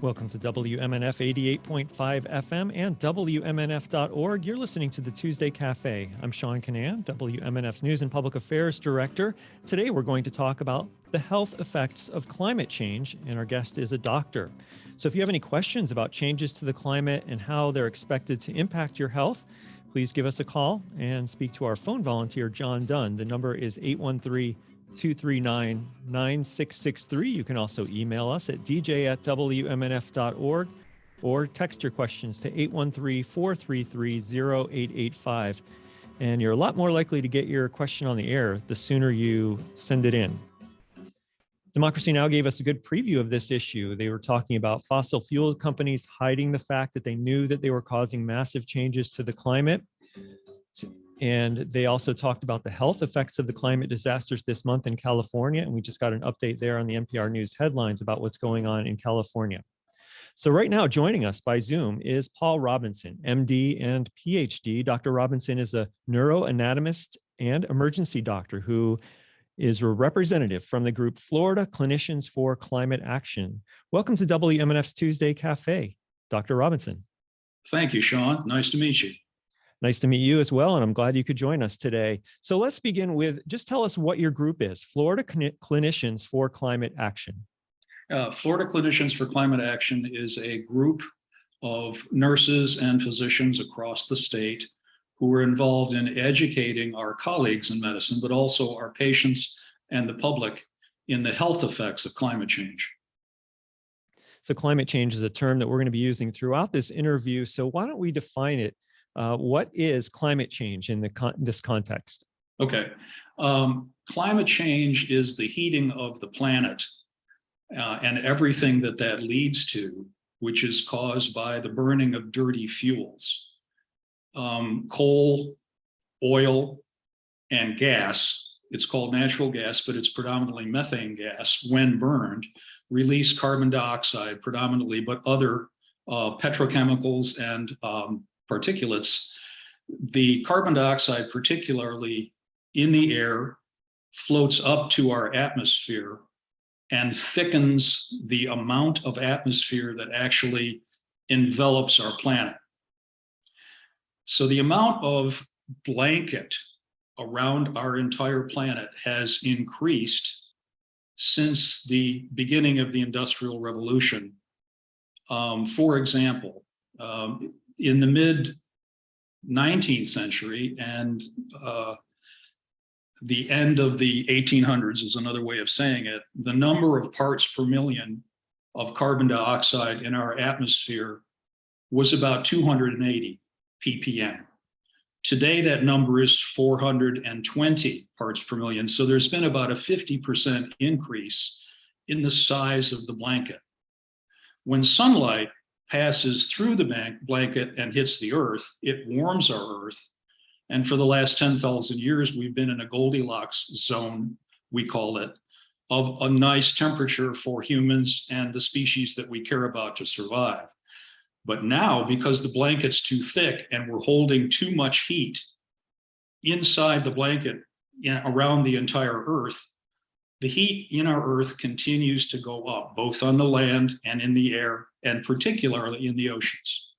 Welcome to WMNF 88.5 FM and WMNF.org. You're listening to the Tuesday Café. I'm Seán, WMNF's News and Public Affairs Director. Today we're going to talk about the health effects of climate change, and our guest is a doctor. So if you have any questions about changes to the climate and how they're expected to impact your health, please give us a call and speak to our phone volunteer, John Dunn. The number is 813-239-9663. You can also email us at dj@wmnf.org or text your questions to 813-433-0885. And you're a lot more likely to get your question on the air the sooner you send it in. Democracy Now! Gave us a good preview of this issue. They were talking about fossil fuel companies hiding the fact that they knew that they were causing massive changes to the climate. And they also talked about the health effects of the climate disasters this month in California. And we just got an update there on the NPR News headlines about what's going on in California. So right now, joining us by Zoom is Paul Robinson, MD and Ph.D. Dr. Robinson is a neuroanatomist and emergency doctor who is a representative from the group Florida Clinicians for Climate Action. Welcome to WMNF's Tuesday Café, Dr. Robinson. Thank you, Seán. Nice to meet you. Nice to meet you as well, and I'm glad you could join us today. So let's begin with, just tell us what your group is, Florida Clinicians for Climate Action. Florida Clinicians for Climate Action is a group of nurses and physicians across the state who are involved in educating our colleagues in medicine, but also our patients and the public in the health effects of climate change. So climate change is a term that we're going to be using throughout this interview. So why don't we define it? What is climate change in this context? Okay. Climate change is the heating of the planet and everything that leads to, which is caused by the burning of dirty fuels. Coal, oil, and gas, it's called natural gas, but it's predominantly methane gas, when burned, release carbon dioxide predominantly, but other petrochemicals and particulates. The carbon dioxide, particularly in the air, floats up to our atmosphere and thickens the amount of atmosphere that actually envelops our planet. So the amount of blanket around our entire planet has increased since the beginning of the Industrial Revolution. For example, in the mid-19th century and the end of the 1800s is another way of saying it, the number of parts per million of carbon dioxide in our atmosphere was about 280 ppm. Today, that number is 420 parts per million. So there's been about a 50% increase in the size of the blanket. When sunlight passes through the blanket and hits the earth, it warms our earth. And for the last 10,000 years, we've been in a Goldilocks zone, we call it, of a nice temperature for humans and the species that we care about to survive. But now, because the blanket's too thick and we're holding too much heat inside the blanket around the entire earth, the heat in our earth continues to go up, both on the land and in the air, and particularly in the oceans.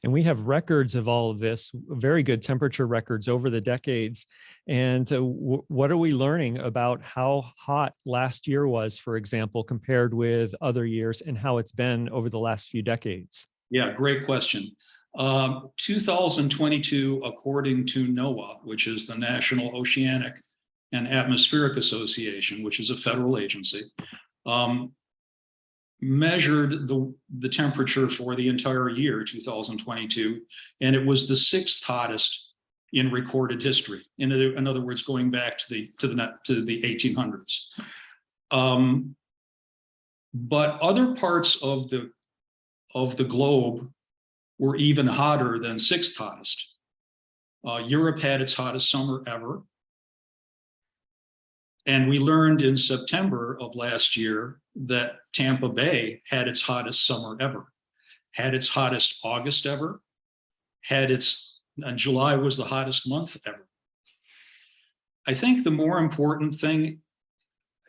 And we have records of all of this, very good temperature records over the decades. And what are we learning about how hot last year was, for example, compared with other years, and how it's been over the last few decades? Yeah, great question. 2022, according to NOAA, which is the National Oceanic and Atmospheric Association, which is a federal agency, measured the temperature for the entire year 2022, and it was the 6th hottest in recorded history. In other words, going back to the 1800s. But other parts of the globe were even hotter than 6th hottest. Europe had its hottest summer ever. And we learned in September of last year that Tampa Bay had its hottest summer ever, had its hottest August ever, and July was the hottest month ever. I think the more important thing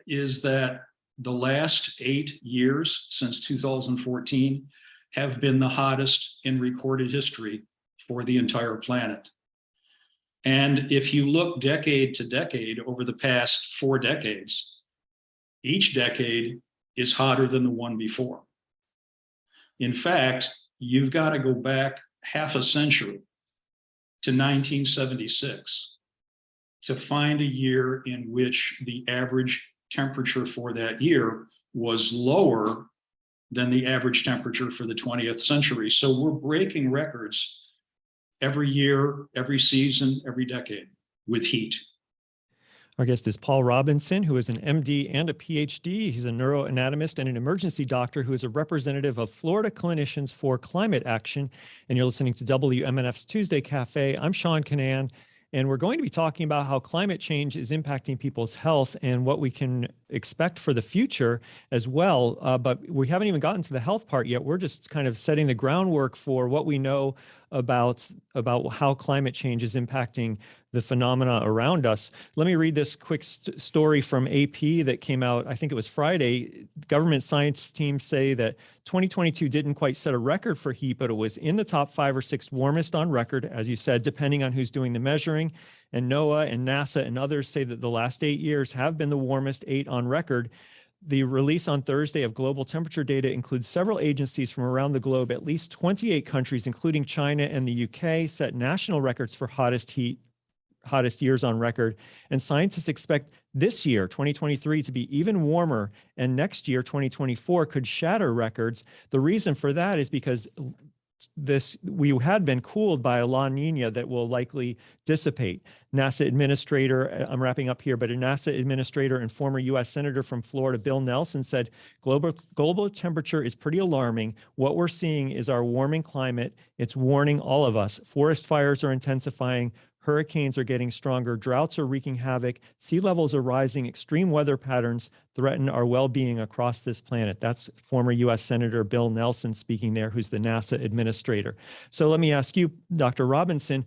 is that the last 8 years since 2014 have been the hottest in recorded history for the entire planet. And if you look decade to decade over the past 4 decades, each decade is hotter than the one before. In fact, you've got to go back half a century to 1976 to find a year in which the average temperature for that year was lower than the average temperature for the 20th century. So we're breaking records every year, every season, every decade with heat. Our guest is Paul Robinson, who is an MD and a Ph.D. He's a neuroanatomist and an emergency doctor who is a representative of Florida Clinicians for Climate Action. And you're listening to WMNF's Tuesday Café. I'm Seán Kinane, and we're going to be talking about how climate change is impacting people's health and what we can expect for the future as well. But we haven't even gotten to the health part yet. We're just kind of setting the groundwork for what we know about how climate change is impacting the phenomena around us. Let me read this quick story from AP that came out, I think it was Friday. Government science teams say that 2022 didn't quite set a record for heat, but it was in the top 5 or 6 warmest on record, as you said, depending on who's doing the measuring. And NOAA and NASA and others say that the last 8 years have been the warmest 8 on record. The release on Thursday of global temperature data includes several agencies from around the globe. At least 28 countries, including China and the UK, set national records for hottest years on record. And scientists expect this year, 2023, to be even warmer, and next year, 2024, could shatter records. The reason for that is because we had been cooled by a La Nina that will likely dissipate. NASA administrator, I'm wrapping up here, but a NASA administrator and former US Senator from Florida, Bill Nelson, said global temperature is pretty alarming. What we're seeing is our warming climate. It's warning all of us. Forest fires are intensifying. Hurricanes are getting stronger, droughts are wreaking havoc, sea levels are rising, extreme weather patterns threaten our well-being across this planet. That's former US Senator Bill Nelson speaking there, who's the NASA administrator. So let me ask you, Dr. Robinson,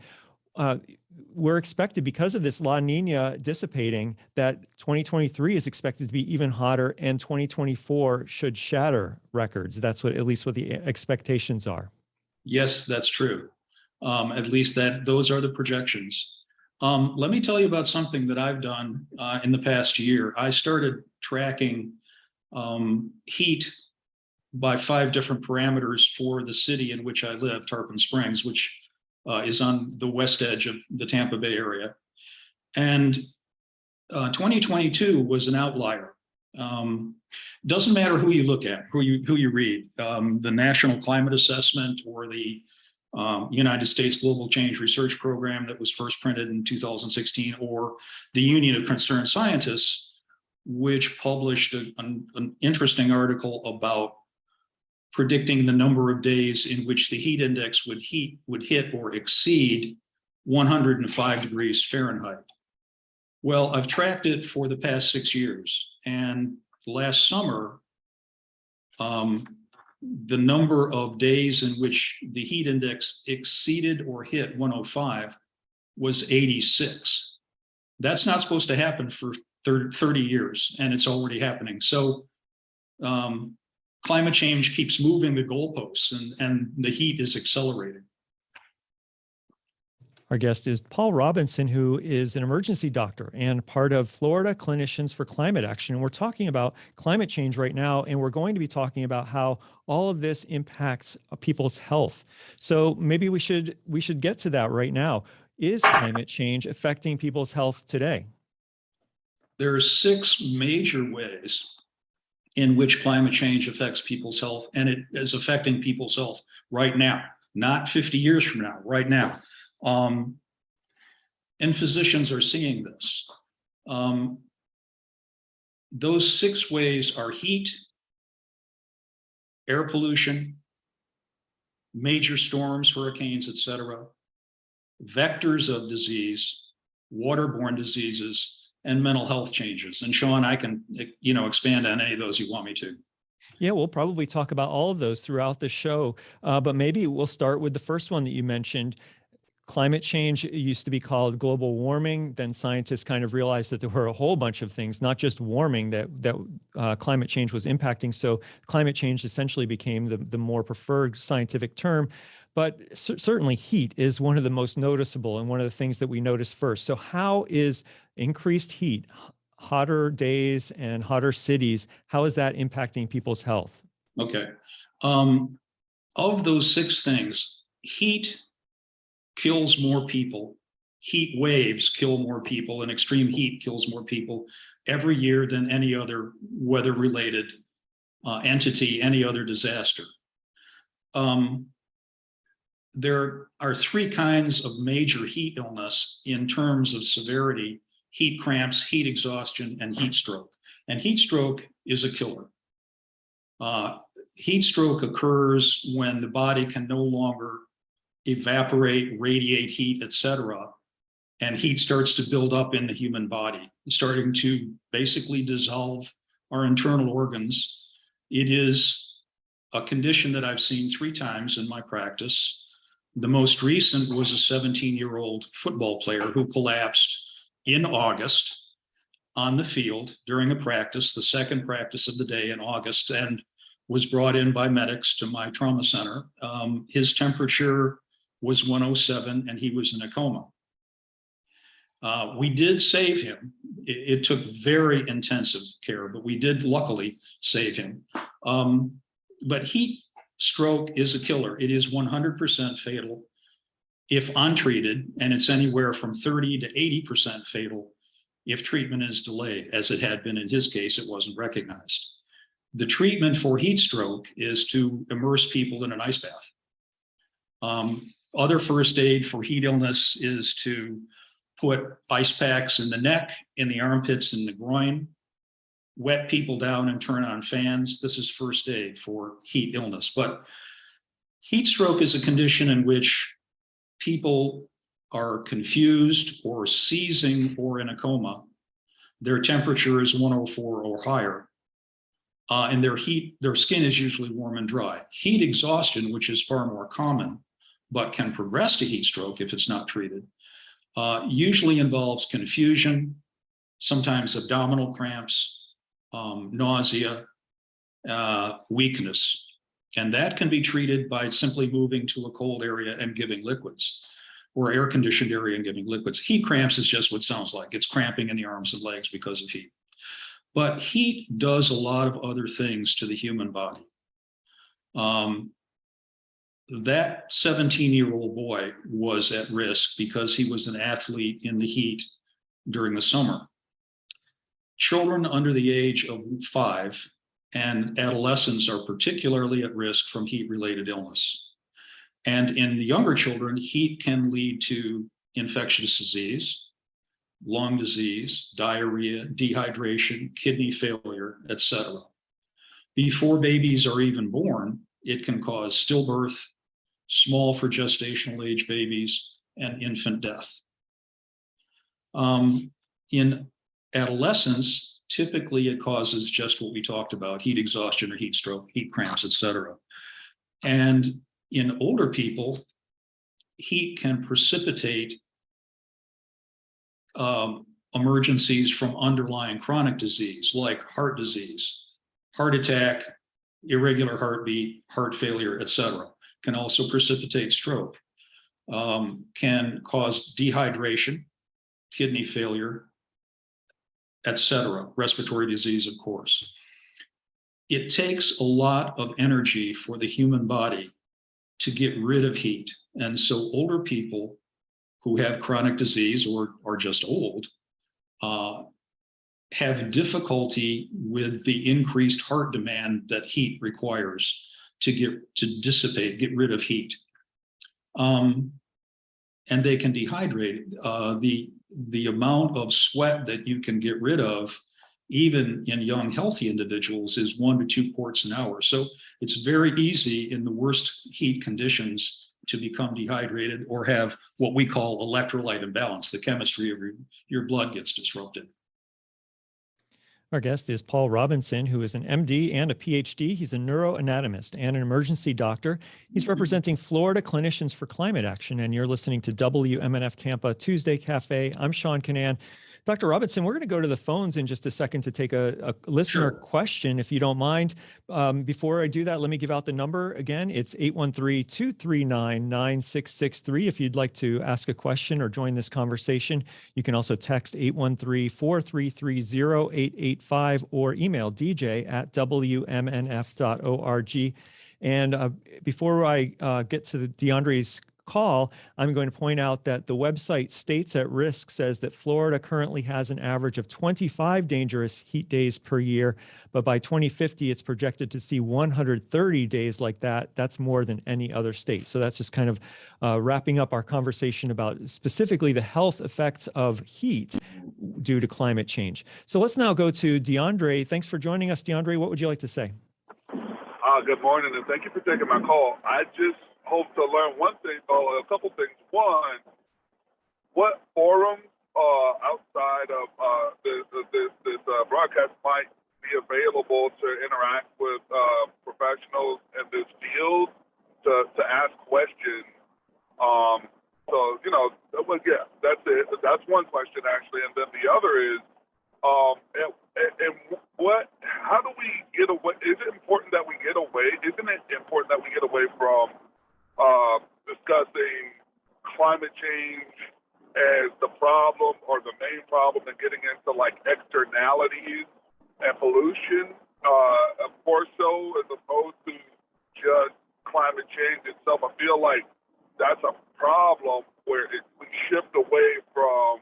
we're expected, because of this La Nina dissipating, that 2023 is expected to be even hotter, and 2024 should shatter records. That's at least what the expectations are. Yes, that's true. At least those are the projections. Let me tell you about something that I've done in the past year. I started tracking heat by 5 different parameters for the city in which I live, Tarpon Springs, which is on the west edge of the Tampa Bay area. And 2022 was an outlier. Doesn't matter who you look at, who you read, the National Climate Assessment or the United States Global Change Research Program that was first printed in 2016, or the Union of Concerned Scientists, which published an interesting article about predicting the number of days in which the heat index would hit or exceed 105 degrees Fahrenheit. Well, I've tracked it for the past 6 years, and last summer, the number of days in which the heat index exceeded or hit 105 was 86. That's not supposed to happen for 30 years, and it's already happening. So climate change keeps moving the goalposts, and the heat is accelerating. Our guest is Paul Robinson, who is an emergency doctor and part of Florida Clinicians for Climate Action. And we're talking about climate change right now, and we're going to be talking about how all of this impacts people's health. So maybe we should get to that right now. Is climate change affecting people's health today? There are 6 major ways in which climate change affects people's health, and it is affecting people's health right now, not 50 years from now, right now. And physicians are seeing this. Those 6 ways are heat, air pollution, major storms, hurricanes, etc., vectors of disease, waterborne diseases, and mental health changes. And Seán, I can, expand on any of those you want me to. Yeah, we'll probably talk about all of those throughout the show, but maybe we'll start with the first one that you mentioned. climate change used to be called global warming. Then scientists kind of realized that there were a whole bunch of things, not just warming, that climate change was impacting. So climate change essentially became the more preferred scientific term. But certainly heat is one of the most noticeable and one of the things that we notice first. So how is increased heat, hotter days and hotter cities, how is that impacting people's health? Okay. Of those six things, heat kills more people. Heat waves kill more people, and extreme heat kills more people every year than any other weather-related entity, any other disaster. There are three kinds of major heat illness in terms of severity: heat cramps, heat exhaustion, and heat stroke. And heat stroke is a killer. Heat stroke occurs when the body can no longer evaporate, radiate heat, etc., and heat starts to build up in the human body, starting to basically dissolve our internal organs. It is a condition that I've seen 3 times in my practice. The most recent was a 17-year-old football player who collapsed in August on the field during a practice, the second practice of the day in August, and was brought in by medics to my trauma center. His temperature was 107 and he was in a coma. We did save him. It took very intensive care, but we did luckily save him. But heat stroke is a killer. It is 100% fatal if untreated, and it's anywhere from 30 to 80% fatal if treatment is delayed, as it had been in his case. It wasn't recognized. The treatment for heat stroke is to immerse people in an ice bath. Other first aid for heat illness is to put ice packs in the neck, in the armpits, in the groin, wet people down and turn on fans. This is first aid for heat illness. But heat stroke is a condition in which people are confused or seizing or in a coma. Their temperature is 104 or higher. And their skin is usually warm and dry. Heat exhaustion, which is far more common, but can progress to heat stroke if it's not treated, usually involves confusion, sometimes abdominal cramps, nausea, weakness. And that can be treated by simply moving to a cold area and giving liquids, or air-conditioned area and giving liquids. Heat cramps is just what it sounds like. It's cramping in the arms and legs because of heat. But heat does a lot of other things to the human body. That 17-year-old boy was at risk because he was an athlete in the heat during the summer. Children under the age of 5 and adolescents are particularly at risk from heat-related illness. And in the younger children, heat can lead to infectious disease, lung disease, diarrhea, dehydration, kidney failure, etc. Before babies are even born, it can cause stillbirth, small for gestational age babies, and infant death. In adolescence, typically it causes just what we talked about: heat exhaustion or heat stroke, heat cramps, etc. And in older people, heat can precipitate emergencies from underlying chronic disease like heart disease, heart attack, irregular heartbeat, heart failure, etc. Can also precipitate stroke, can cause dehydration, kidney failure, etc. Respiratory disease, of course. It takes a lot of energy for the human body to get rid of heat. And so older people who have chronic disease or are just old have difficulty with the increased heart demand that heat requires to get rid of heat. And they can dehydrate. The amount of sweat that you can get rid of, even in young, healthy individuals, is 1 to 2 quarts an hour. So it's very easy in the worst heat conditions to become dehydrated or have what we call electrolyte imbalance. The chemistry of your blood gets disrupted. Our guest is Paul Robinson, who is an MD and a Ph.D. He's a neuroanatomist and an emergency doctor. He's representing Florida Clinicians for Climate Action, and you're listening to WMNF Tampa Tuesday Café. I'm Seán Kinane. Dr. Robinson, we're going to go to the phones in just a second to take a listener question, if you don't mind. Before I do that, let me give out the number again. It's 813-239-9663. If you'd like to ask a question or join this conversation, you can also text 813-433-0885 or email dj@wmnf.org. And before I get to DeAndre's call, I'm going to point out that the website States at Risk says that Florida currently has an average of 25 dangerous heat days per year, but by 2050, it's projected to see 130 days like that. That's more than any other state. So that's just kind of wrapping up our conversation about specifically the health effects of heat due to climate change. So let's now go to DeAndre. Thanks for joining us, DeAndre. What would you like to say? Good morning, and thank you for taking my call. I just hope to learn one thing, or a couple things. One, what forums outside of this broadcast might be available to interact with professionals in this field to ask questions? That's it. That's one question, actually. And then the other is, how do we get away? Is it important that we get away? Isn't it important that we get away from discussing climate change as the problem or the main problem and getting into like externalities and pollution, more so as opposed to just climate change itself? I feel like that's a problem where we shift away from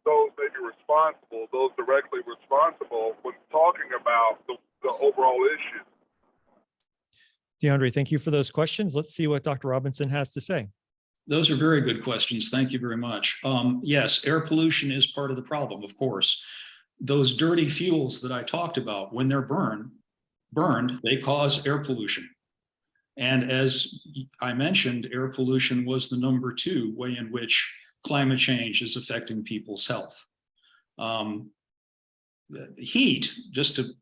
those maybe responsible, those directly responsible when talking about the overall issue. DeAndre, thank you for those questions. Let's see what Dr. Robinson has to say. Those are very good questions. Thank you very much. Yes, air pollution is part of the problem, of course. Those dirty fuels that I talked about, when they're burned, they cause air pollution. And as I mentioned, air pollution was the number 2 way in which climate change is affecting people's health. Heat, just to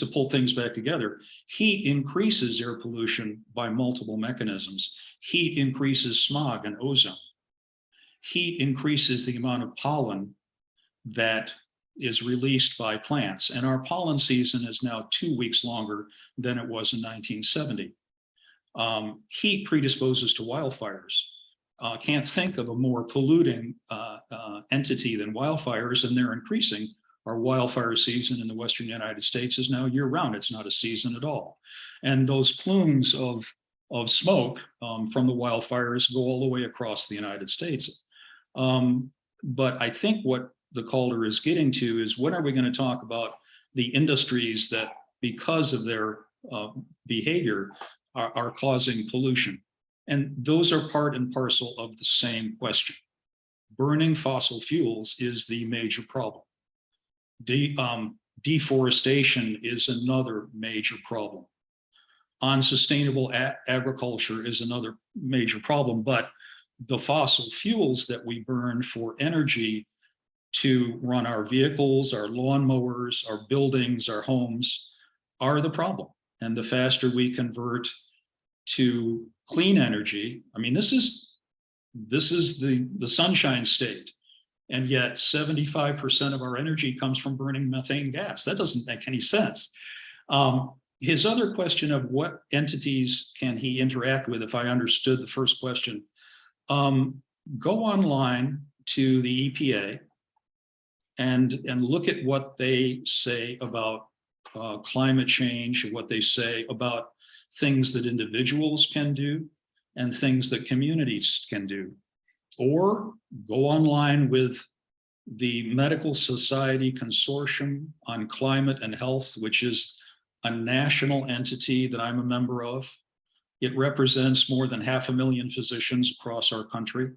pull things back together, heat increases air pollution by multiple mechanisms. Heat increases smog and ozone. Heat increases the amount of pollen that is released by plants. And our pollen season is now 2 weeks longer than it was in 1970. Heat predisposes to wildfires. Can't think of a more polluting entity than wildfires, and they're increasing. Our wildfire season in the Western United States is now year-round. It's not a season at all. And those plumes of smoke from the wildfires go all the way across the United States. But I think what the caller is getting to is, when are we going to talk about the industries that, because of their behavior, are causing pollution? And those are part and parcel of the same question. Burning fossil fuels is the major problem. Deforestation is another major problem. Unsustainable agriculture is another major problem. But the fossil fuels that we burn for energy to run our vehicles, our lawnmowers, our buildings, our homes are the problem. And the faster we convert to clean energy, I mean, this is the sunshine state, and yet 75% of our energy comes from burning methane gas. That doesn't make any sense. His other question of what entities can he interact with, if I understood the first question, go online to the EPA and look at what they say about climate change, what they say about things that individuals can do and things that communities can do. Or go online with the Medical Society Consortium on Climate and Health, which is a national entity that I'm a member of. It represents more than 500,000 physicians across our country.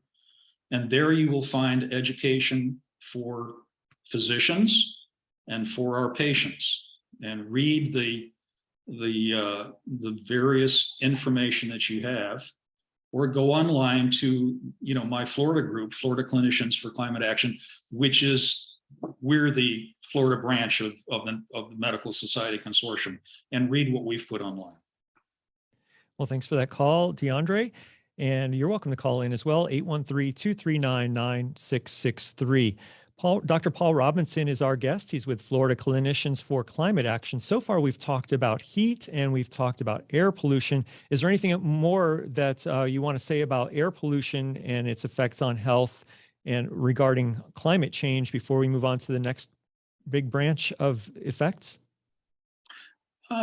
And there you will find education for physicians and for our patients, and read the various information that you have, or go online to, my Florida group, Florida Clinicians for Climate Action, which is we're the Florida branch of the Medical Society Consortium, and read what we've put online. Well, thanks for that call, DeAndre. And you're welcome to call in as well, 813-239-9663. Dr. Paul Robinson is our guest. He's with Florida Clinicians for Climate Action. So far, we've talked about heat and we've talked about air pollution. Is there anything more that you want to say about air pollution and its effects on health and regarding climate change before we move on to the next big branch of effects?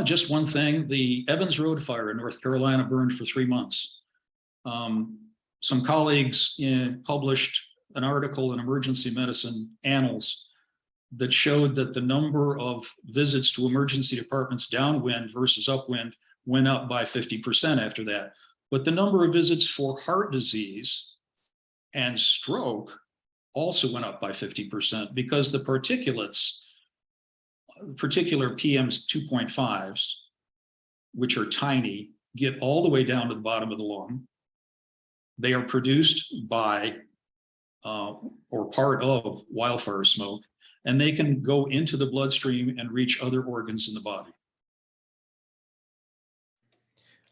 Just one thing, the Evans Road fire in North Carolina burned for 3 months. Some colleagues published an article in Emergency Medicine Annals that showed that the number of visits to emergency departments downwind versus upwind went up by 50% after that. But the number of visits for heart disease and stroke also went up by 50% because the particulates, particular PMs 2.5s, which are tiny, get all the way down to the bottom of the lung. They are produced by or part of wildfire smoke, and they can go into the bloodstream and reach other organs in the body.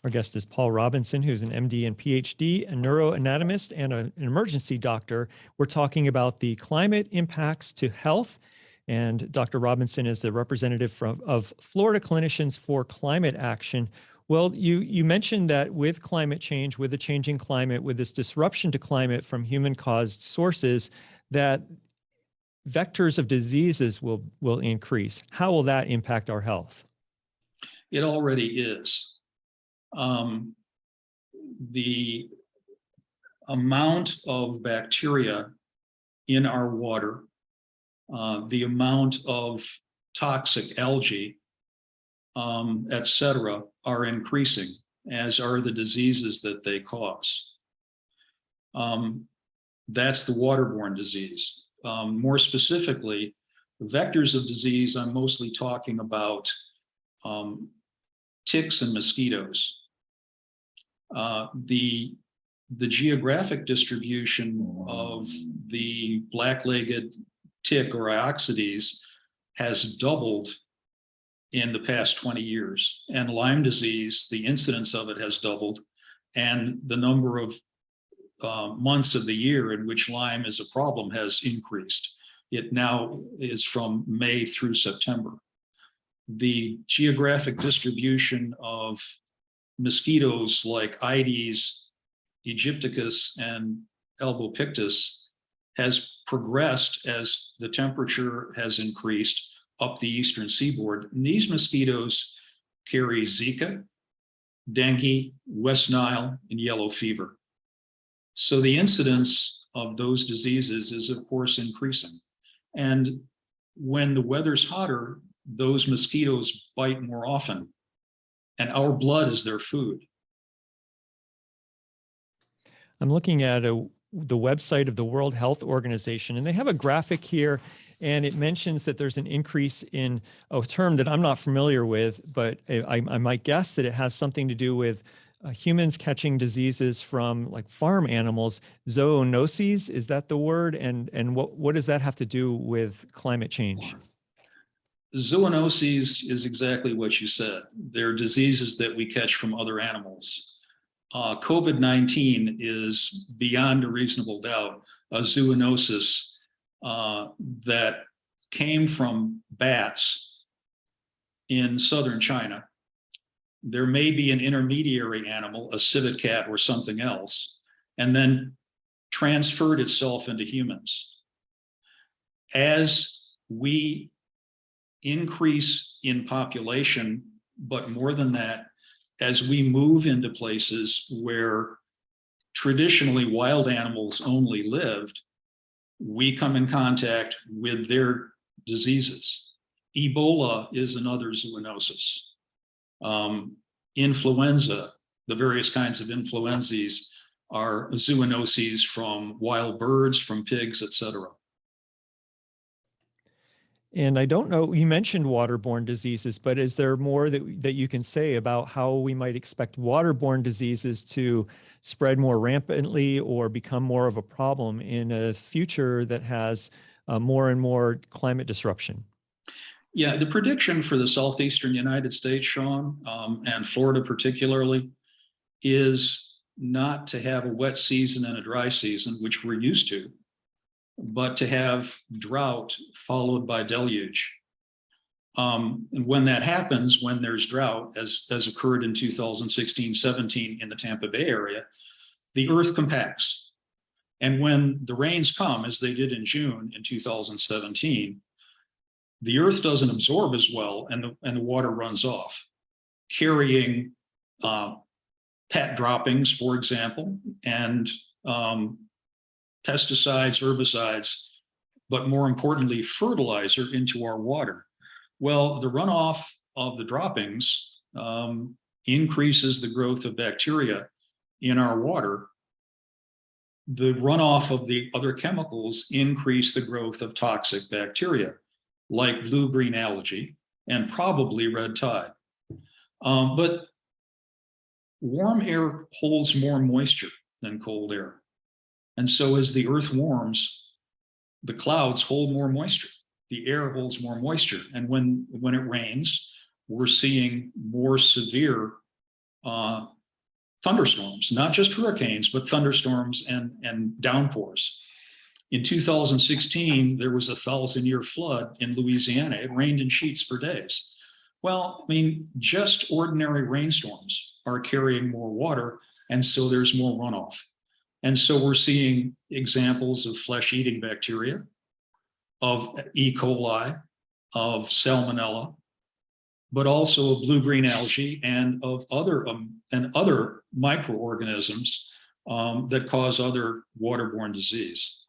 Our guest is Paul Robinson, who's an MD and PhD, a neuroanatomist, and an emergency doctor. We're talking about the climate impacts to health. And Dr. Robinson is the representative of Florida Clinicians for Climate Action. Well, you mentioned that with climate change, with the changing climate, with this disruption to climate from human-caused sources, that vectors of diseases will increase. How will that impact our health? It already is. The amount of bacteria in our water, the amount of toxic algae, et cetera, are increasing, as are the diseases that they cause. That's the waterborne disease. More specifically, vectors of disease, I'm mostly talking about ticks and mosquitoes. The geographic distribution of the black-legged tick or Ioxides has doubled in the past 20 years. And Lyme disease, the incidence of it has doubled, and the number of months of the year in which Lyme is a problem has increased. It now is from May through September. The geographic distribution of mosquitoes like Aedes aegypticus and albopictus has progressed as the temperature has increased up the eastern seaboard. And these mosquitoes carry Zika, dengue, West Nile, and yellow fever. So the incidence of those diseases is, of course, increasing. And when the weather's hotter, those mosquitoes bite more often, and our blood is their food. I'm looking at the website of the World Health Organization, and they have a graphic here, and it mentions that there's an increase in a term that I'm not familiar with, but I might guess that it has something to do with humans catching diseases from like farm animals. Zoonoses, is that the word? And what does that have to do with climate change? Zoonoses is exactly what you said. They're diseases that we catch from other animals. COVID-19 is beyond a reasonable doubt a zoonosis that came from bats in southern China. There may be an intermediary animal, a civet cat or something else, and then transferred itself into humans. As we increase in population, but more than that, as we move into places where traditionally wild animals only lived, we come in contact with their diseases. Ebola is another zoonosis. Influenza, the various kinds of influenzas are zoonoses from wild birds, from pigs, etc. And I don't know, you mentioned waterborne diseases, but is there more that you can say about how we might expect waterborne diseases to spread more rampantly or become more of a problem in a future that has more and more climate disruption? Yeah, the prediction for the southeastern United States, Sean, and Florida particularly, is not to have a wet season and a dry season, which we're used to, but to have drought followed by deluge. And when that happens, when there's drought, as occurred in 2016-17 in the Tampa Bay area, the earth compacts. And when the rains come, as they did in June in 2017, the earth doesn't absorb as well, and the water runs off, carrying pet droppings, for example, and pesticides, herbicides, but more importantly, fertilizer into our water. Well, the runoff of the droppings increases the growth of bacteria in our water. The runoff of the other chemicals increase the growth of toxic bacteria, like blue-green algae and probably red tide. But warm air holds more moisture than cold air. And so as the earth warms, the clouds hold more moisture. The air holds more moisture. And when it rains, we're seeing more severe thunderstorms, not just hurricanes, but thunderstorms and downpours. In 2016, there was a 1,000-year flood in Louisiana. It rained in sheets for days. Well, I mean, just ordinary rainstorms are carrying more water, and so there's more runoff. And so we're seeing examples of flesh-eating bacteria, of E. coli, of salmonella, but also of blue-green algae and of other microorganisms that cause other waterborne disease.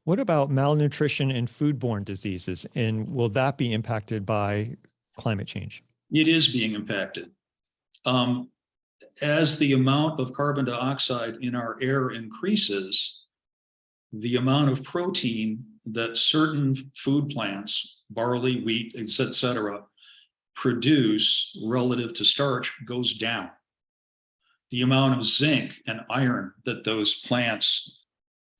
What about malnutrition and foodborne diseases? And will that be impacted by climate change? It is being impacted. As the amount of carbon dioxide in our air increases, the amount of protein that certain food plants, barley, wheat, etc., produce relative to starch goes down. The amount of zinc and iron that those plants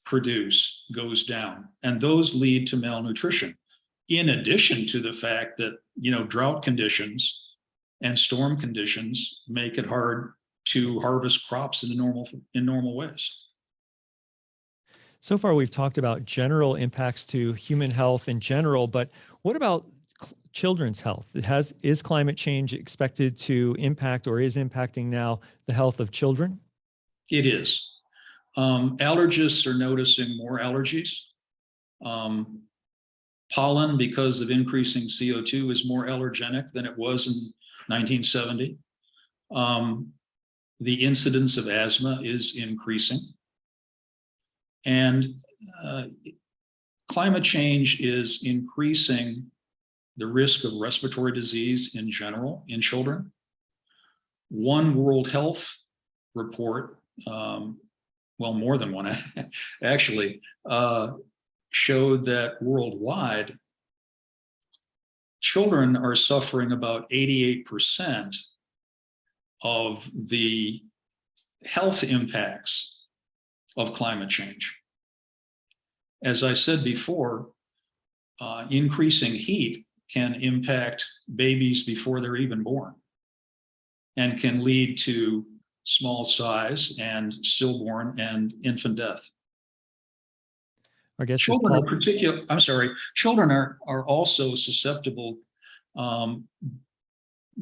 produce goes down, and those lead to malnutrition. In addition to the fact that, drought conditions and storm conditions make it hard to harvest crops in normal ways. So far, we've talked about general impacts to human health in general, but what about children's health? Is climate change expected to impact, or is impacting now, the health of children? It is. Allergists are noticing more allergies. Pollen, because of increasing CO2, is more allergenic than it was in 1970. The incidence of asthma is increasing. And climate change is increasing the risk of respiratory disease in general in children. One World Health report, more than one actually, showed that worldwide, children are suffering about 88% of the health impacts of climate change. As I said before, increasing heat can impact babies before they're even born and can lead to small size and stillborn and infant death. I guess children are also susceptible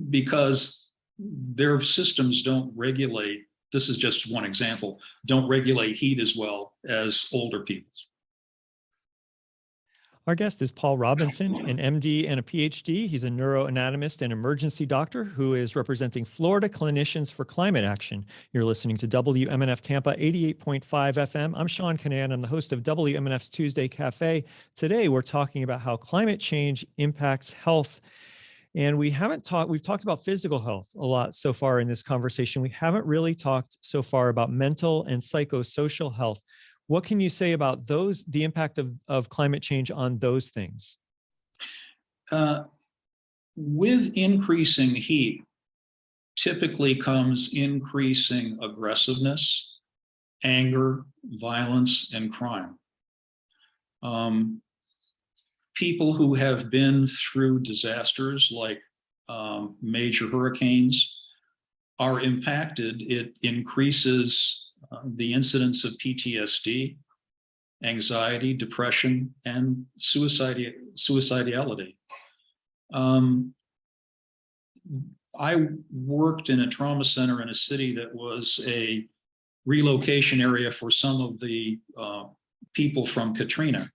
because their systems don't regulate, this is just one example, don't regulate heat as well as older people's. Our guest is Paul Robinson, an MD and a PhD. He's a neuroanatomist and emergency doctor who is representing Florida Clinicians for Climate Action. You're listening to WMNF Tampa 88.5 FM. I'm Seán Kinane. I'm the host of WMNF's Tuesday Café. Today, we're talking about how climate change impacts health. And we've talked about physical health a lot so far in this conversation. We haven't really talked so far about mental and psychosocial health. What can you say about the impact of climate change on those things? With increasing heat, typically comes increasing aggressiveness, anger, violence, and crime. People who have been through disasters like major hurricanes are impacted. It increases the incidence of PTSD, anxiety, depression, and suicidality. I worked in a trauma center in a city that was a relocation area for some of the people from Katrina.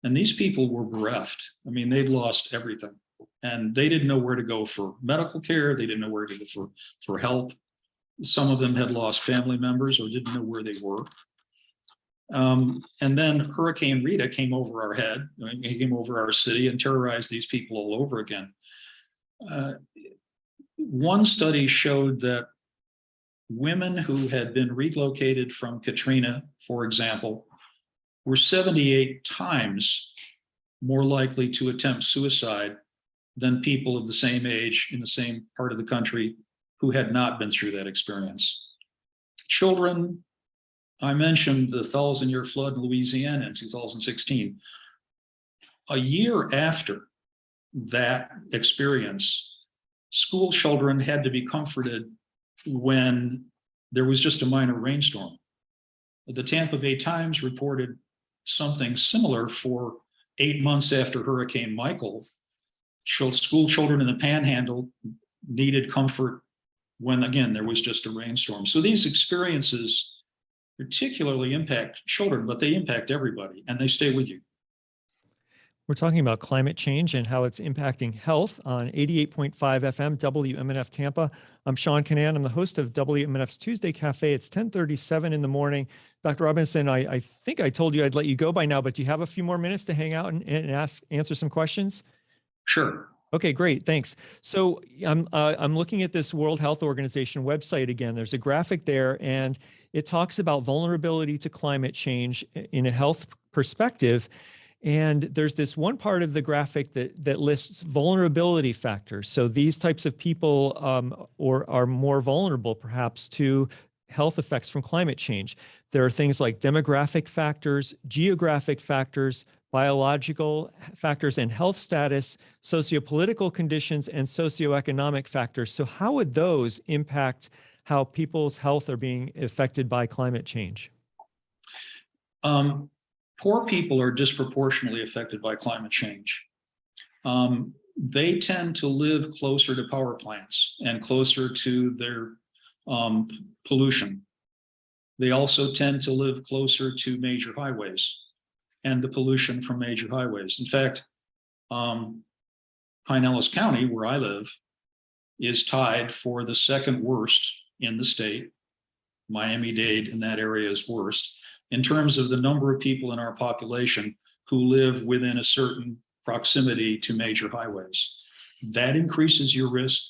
And these people were bereft. I mean, they'd lost everything. And they didn't know where to go for medical care. They didn't know where to go for help. Some of them had lost family members or didn't know where they were. And then Hurricane Rita came over our head, came over our city and terrorized these people all over again. One study showed that women who had been relocated from Katrina, for example, were 78 times more likely to attempt suicide than people of the same age in the same part of the country who had not been through that experience. Children, I mentioned the 1,000-year flood in Louisiana in 2016. A year after that experience, school children had to be comforted when there was just a minor rainstorm. The Tampa Bay Times reported something similar for 8 months after Hurricane Michael. School children in the Panhandle needed comfort when, again, there was just a rainstorm. So these experiences particularly impact children, but they impact everybody and they stay with you. We're talking about climate change and how it's impacting health on 88.5 FM WMNF Tampa. I'm Seán Kinane. I'm the host of WMNF's Tuesday Café. It's 10:37 in the morning. Dr. Robinson, I think I told you I'd let you go by now, but do you have a few more minutes to hang out and answer some questions? Sure. Okay, great. Thanks. So I'm looking at this World Health Organization website again. There's a graphic there, and it talks about vulnerability to climate change in a health perspective. And there's this one part of the graphic that lists vulnerability factors. So these types of people are more vulnerable perhaps to health effects from climate change. There are things like demographic factors, geographic factors, biological factors, and health status, sociopolitical conditions, and socioeconomic factors. So how would those impact how people's health are being affected by climate change? Poor people are disproportionately affected by climate change. They tend to live closer to power plants and closer to their pollution. They also tend to live closer to major highways and the pollution from major highways. In fact, Pinellas County, where I live, is tied for the second worst in the state. Miami-Dade in that area is worst in terms of the number of people in our population who live within a certain proximity to major highways. That increases your risk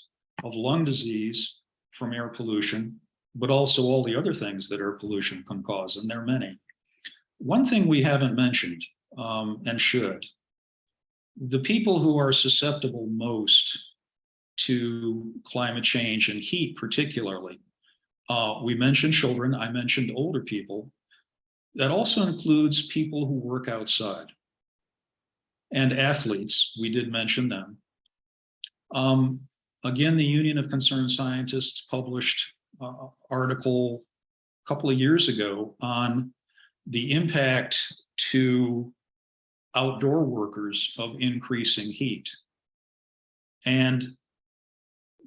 of lung disease from air pollution, but also all the other things that air pollution can cause, and there are many. One thing we haven't mentioned, and should, the people who are susceptible most to climate change and heat particularly, we mentioned children, I mentioned older people. That also includes people who work outside and athletes. We did mention them. Again, the Union of Concerned Scientists published an article a couple of years ago on the impact to outdoor workers of increasing heat. And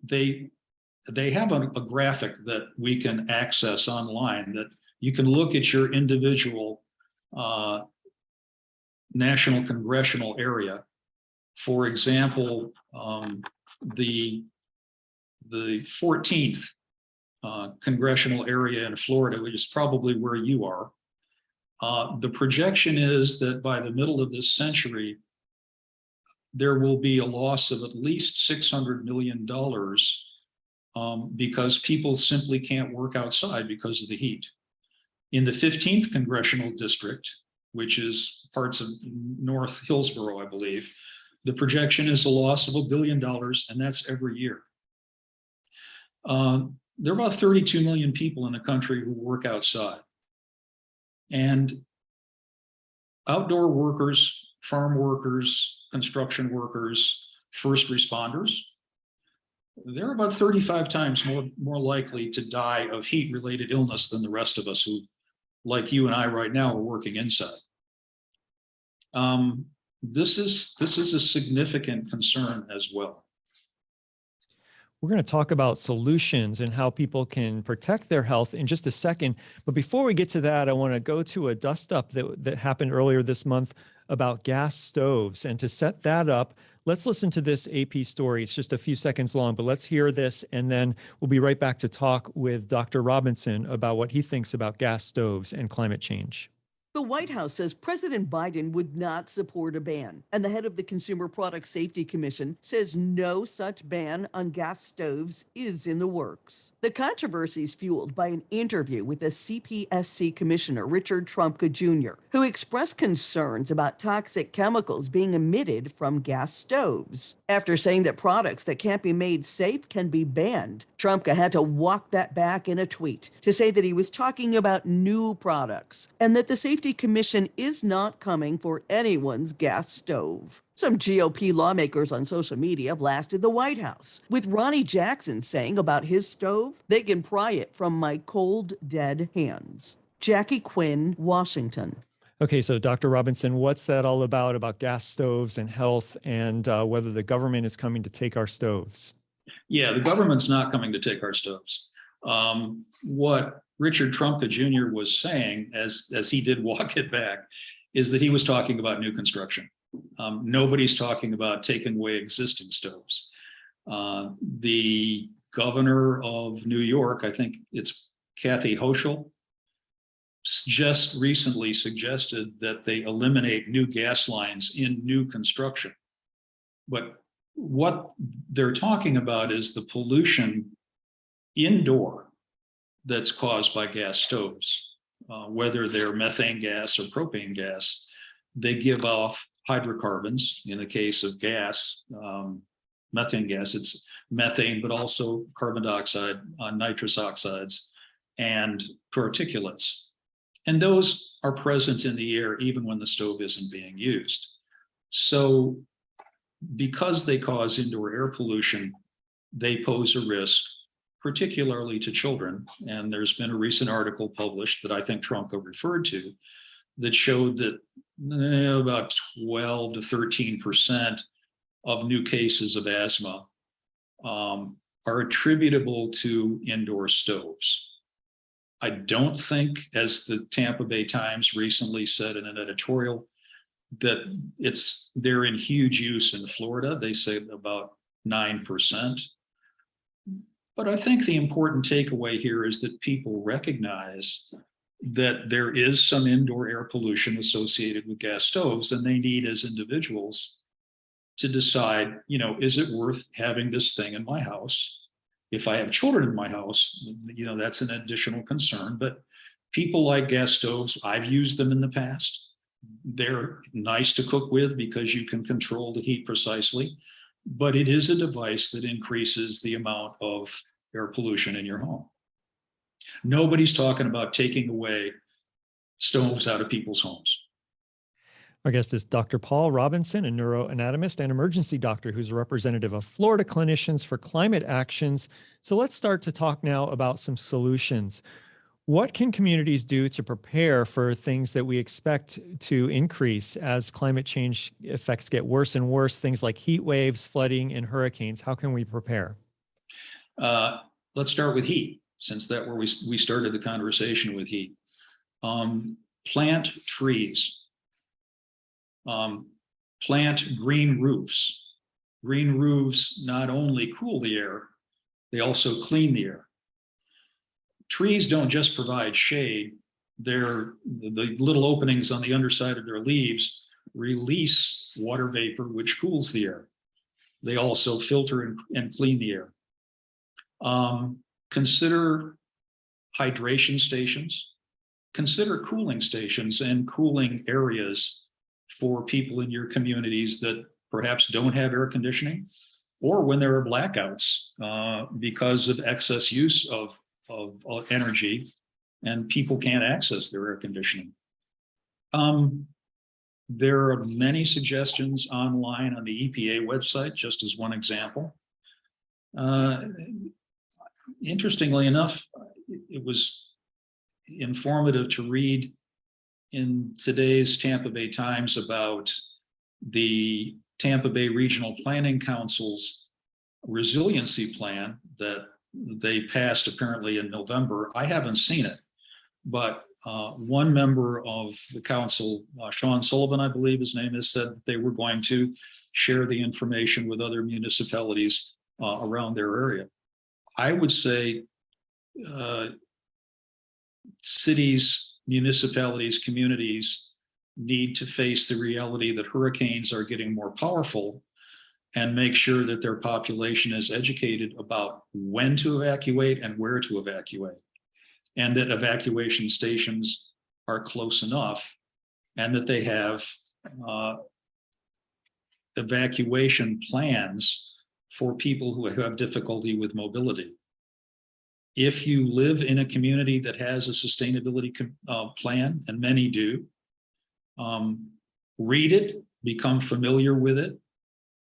they have a graphic that we can access online that you can look at your individual national congressional area. For example, the 14th congressional area in Florida, which is probably where you are. The projection is that by the middle of this century, there will be a loss of at least $600 million because people simply can't work outside because of the heat. In the 15th congressional district, which is parts of North Hillsborough, I believe, the projection is a loss of $1 billion, and that's every year. There are about 32 million people in the country who work outside. And outdoor workers, farm workers, construction workers, first responders, they're about 35 times more likely to die of heat-related illness than the rest of us who, like you and I right now, are working inside. This is a significant concern as well. We're going to talk about solutions and how people can protect their health in just a second. But before we get to that, I want to go to a dust up that happened earlier this month about gas stoves. And to set that up, let's listen to this AP story. It's just a few seconds long, but let's hear this. And then we'll be right back to talk with Dr. Robinson about what he thinks about gas stoves and climate change. The White House says President Biden would not support a ban, and the head of the Consumer Product Safety Commission says no such ban on gas stoves is in the works. The controversy is fueled by an interview with the CPSC Commissioner Richard Trumka Jr., who expressed concerns about toxic chemicals being emitted from gas stoves. After saying that products that can't be made safe can be banned, Trumka had to walk that back in a tweet to say that he was talking about new products and that the Safety Commission is not coming for anyone's gas stove. Some GOP lawmakers on social media blasted the White House, with Ronnie Jackson saying about his stove, "They can pry it from my cold, dead hands." Jackie Quinn, Washington. Okay, so Dr. Robinson, what's that all about gas stoves and health and whether the government is coming to take our stoves? Yeah, the government's not coming to take our stoves. What Richard Trumka Jr. was saying, as he did walk it back, is that he was talking about new construction. Nobody's talking about taking away existing stoves. The governor of New York, I think it's Kathy Hochul, just recently suggested that they eliminate new gas lines in new construction. But what they're talking about is the pollution indoor that's caused by gas stoves, whether they're methane gas or propane gas. They give off hydrocarbons. In the case of gas, methane gas, it's methane, but also carbon dioxide, nitrous oxides, and particulates. And those are present in the air even when the stove isn't being used. So because they cause indoor air pollution, they pose a risk, particularly to children. And there's been a recent article published that I think Trumka referred to that showed that about 12 to 13% of new cases of asthma are attributable to indoor stoves. I don't think, as the Tampa Bay Times recently said in an editorial, that they're in huge use in Florida. They say about 9%. But I think the important takeaway here is that people recognize that there is some indoor air pollution associated with gas stoves, and they need, as individuals, to decide, is it worth having this thing in my house? If I have children in my house, that's an additional concern. But people like gas stoves. I've used them in the past. They're nice to cook with because you can control the heat precisely, but it is a device that increases the amount of air pollution in your home. Nobody's talking about taking away stoves out of people's homes. Our guest is Dr. Paul Robinson, a neuroanatomist and emergency doctor who's a representative of Florida Clinicians for Climate Actions. So let's start to talk now about some solutions. What can communities do to prepare for things that we expect to increase as climate change effects get worse and worse, things like heat waves, flooding, and hurricanes? How can we prepare? Let's start with heat, since that's where we started the conversation with heat. Plant trees. Plant green roofs. Green roofs not only cool the air, they also clean the air. Trees don't just provide shade. The little openings on the underside of their leaves release water vapor, which cools the air. They also filter and clean the air. Consider hydration stations. Consider cooling stations and cooling areas for people in your communities that perhaps don't have air conditioning, or when there are blackouts because of excess use of energy and people can't access their air conditioning. There are many suggestions online on the EPA website, just as one example. Interestingly enough, it was informative to read in today's Tampa Bay Times about the Tampa Bay Regional Planning Council's resiliency plan that they passed apparently in November. I haven't seen it, but one member of the council, Seán Sullivan, I believe his name is, said that they were going to share the information with other municipalities around their area. I would say cities, municipalities, communities need to face the reality that hurricanes are getting more powerful and make sure that their population is educated about when to evacuate and where to evacuate, and that evacuation stations are close enough, and that they have evacuation plans for people who have difficulty with mobility. If you live in a community that has a sustainability plan, and many do, read it, become familiar with it,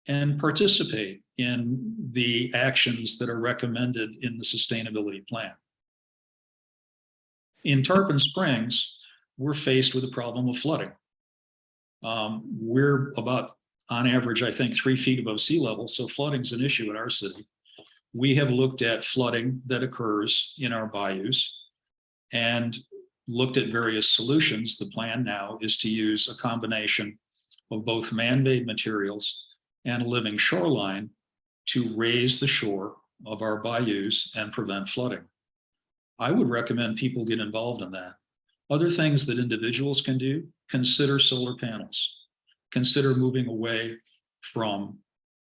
and participate in the actions that are recommended in the sustainability plan. In Tarpon Springs, we're faced with a problem of flooding. We're about, on average, I think 3 feet above sea level, so flooding's an issue in our city. We have looked at flooding that occurs in our bayous and looked at various solutions. The plan now is to use a combination of both man-made materials and a living shoreline to raise the shore of our bayous and prevent flooding. I would recommend people get involved in that. Other things that individuals can do: consider solar panels, consider moving away from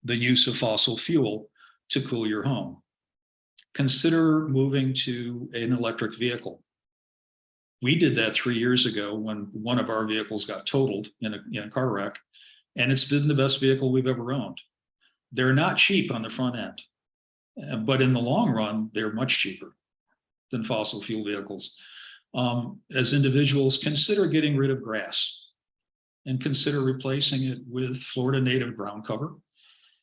the use of fossil fuel to cool your home. Consider moving to an electric vehicle. We did that 3 years ago when one of our vehicles got totaled in a car wreck, and it's been the best vehicle we've ever owned. They're not cheap on the front end, but in the long run, they're much cheaper than fossil fuel vehicles. As individuals, consider getting rid of grass and consider replacing it with Florida native ground cover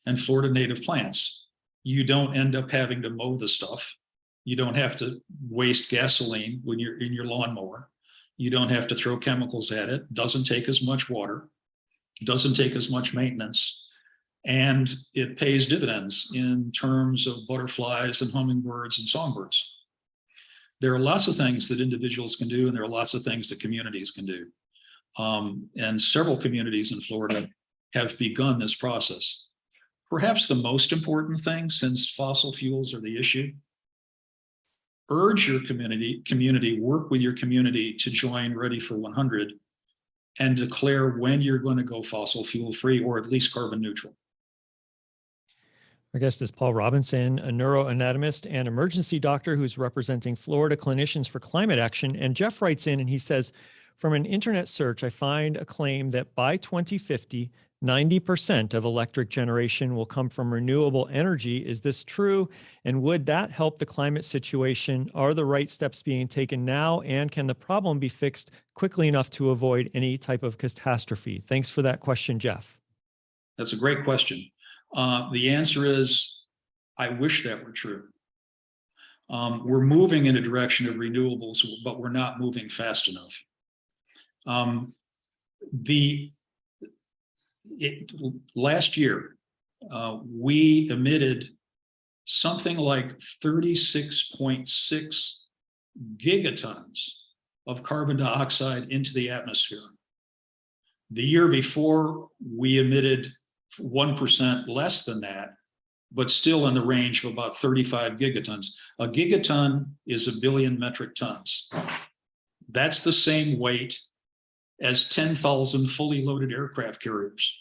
and Florida native plants. You don't end up having to mow the stuff. You don't have to waste gasoline when you're in your lawnmower. You don't have to throw chemicals at it. Doesn't take as much water, doesn't take as much maintenance, and it pays dividends in terms of butterflies and hummingbirds and songbirds. There are lots of things that individuals can do, and there are lots of things that communities can do. And several communities in Florida have begun this process. Perhaps the most important thing, since fossil fuels are the issue, urge your community, work with your community to join Ready for 100 and declare when you're going to go fossil fuel free, or at least carbon neutral. Our guest is Paul Robinson, a neuroanatomist and emergency doctor who's representing Florida Clinicians for Climate Action. And Jeff writes in and he says, from an internet search, I find a claim that by 2050, 90% of electric generation will come from renewable energy. Is this true? And would that help the climate situation? Are the right steps being taken now? And can the problem be fixed quickly enough to avoid any type of catastrophe? Thanks for that question, Jeff. That's a great question. The answer is, I wish that were true. We're moving in a direction of renewables, but we're not moving fast enough. Last year, we emitted something like 36.6 gigatons of carbon dioxide into the atmosphere. The year before, we emitted 1% less than that, but still in the range of about 35 gigatons. A gigaton is 1 billion metric tons. That's the same weight as 10,000 fully loaded aircraft carriers.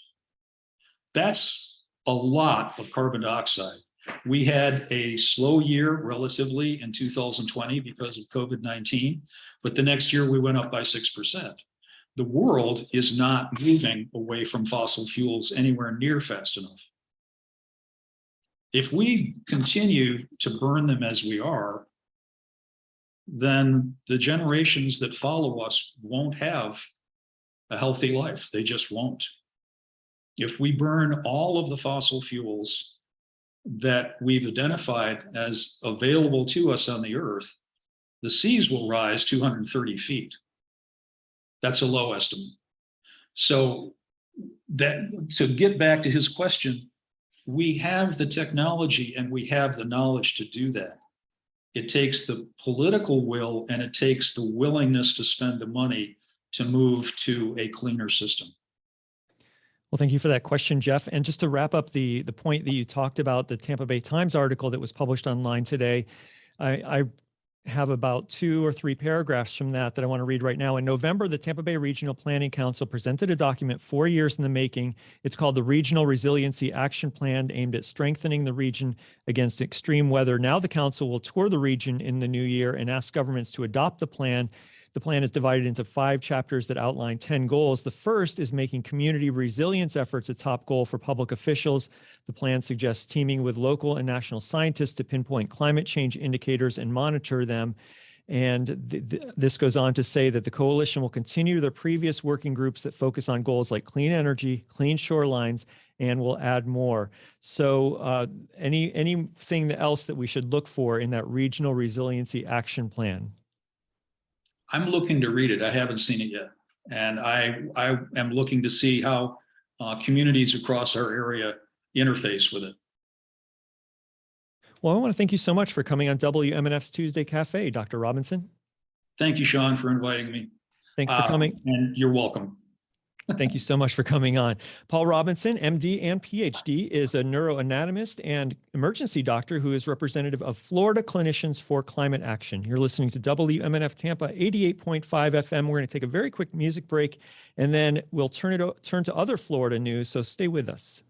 That's a lot of carbon dioxide. We had a slow year relatively in 2020 because of COVID-19, but the next year we went up by 6%. The world is not moving away from fossil fuels anywhere near fast enough. If we continue to burn them as we are, then the generations that follow us won't have a healthy life. They just won't. If we burn all of the fossil fuels that we've identified as available to us on the Earth, the seas will rise 230 feet. That's a low estimate. So that, to get back to his question, we have the technology and we have the knowledge to do that. It takes the political will and it takes the willingness to spend the money to move to a cleaner system. Well, thank you for that question, Jeff. And just to wrap up the point that you talked about, the Tampa Bay Times article that was published online today, I have about 2 or 3 paragraphs from that I want to read right now. In November, the Tampa Bay Regional Planning Council presented a document 4 years in the making. It's called the Regional Resiliency Action Plan, aimed at strengthening the region against extreme weather. Now the council will tour the region in the new year and ask governments to adopt the plan. The plan is divided into 5 chapters that outline 10 goals. The first is making community resilience efforts a top goal for public officials. The plan suggests teaming with local and national scientists to pinpoint climate change indicators and monitor them. And this goes on to say that the coalition will continue their previous working groups that focus on goals like clean energy, clean shorelines, and will add more. So anything else that we should look for in that Regional Resiliency Action Plan? I'm looking to read it. I haven't seen it yet. And I am looking to see how communities across our area interface with it. Well, I want to thank you so much for coming on WMNF's Tuesday Cafe, Dr. Robinson. Thank you, Seán, for inviting me. Thanks for coming. And you're welcome. Thank you so much for coming on. Paul Robinson, MD and Ph.D., is a neuroanatomist and emergency doctor who is representative of Florida Clinicians for Climate Action. You're listening to WMNF Tampa 88.5 FM. We're going to take a very quick music break, and then we'll turn to other Florida news, so stay with us.